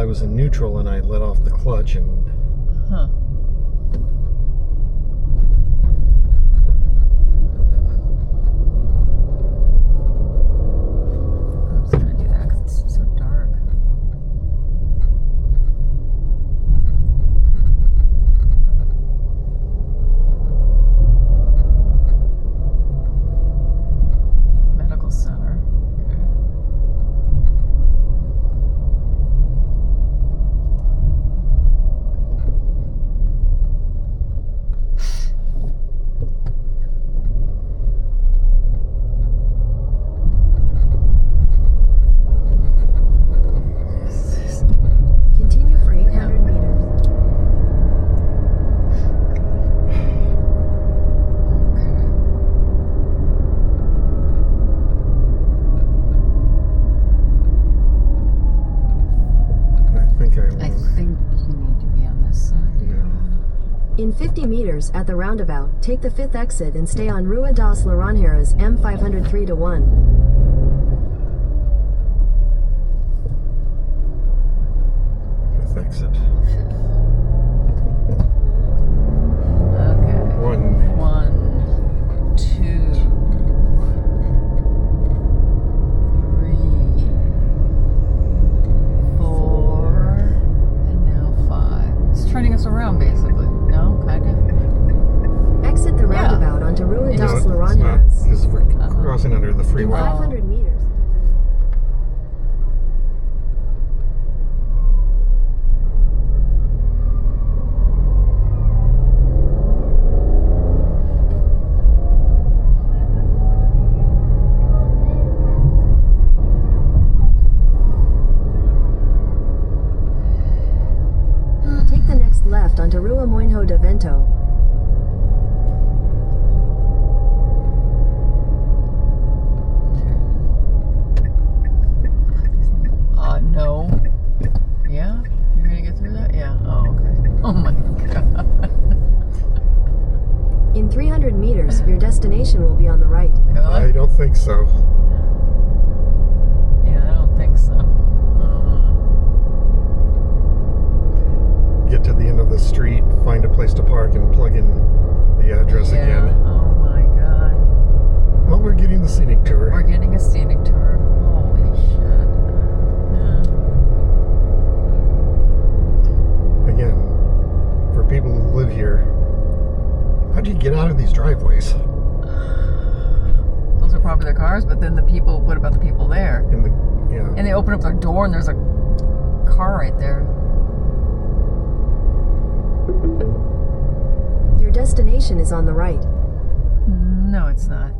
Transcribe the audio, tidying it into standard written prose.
I was in neutral and I let off the clutch and... Huh. I'm just trying to do that because it's so dark. Medical center. Okay. Continue for 800 meters. I think I I won. think you need to be on this side. Yeah. In 50 meters at the roundabout, take the 5th exit and stay on Rua das Laranjeiras M503 to 1. Fifth exit. Okay. 1. 1, 2, 3, 4, and now 5. It's turning us around basically. No, kind of. Exit the roundabout onto Rua You das know, it's not, Laranjeiras. because we're crossing under the In freeway. 500 meters. Take the next left onto Rua Moinho de Vento. No. Yeah? You're gonna get through that? Yeah. Oh, okay. Oh my god. In 300 meters, your destination will be on the right. I Really? don't think so. Yeah, I don't think so. Get to the end of the street, find a place to park, and plug in the address Yeah. again. Oh my god. Well, we're getting the scenic tour. We're getting a scenic tour. Holy shit. Yeah. Again, for people who live here, how do you get out of these driveways? Those are probably their cars, but then the people, what about the people there? In the, yeah. And they open up their door and there's a car right there. Your destination is on the right. No, it's not.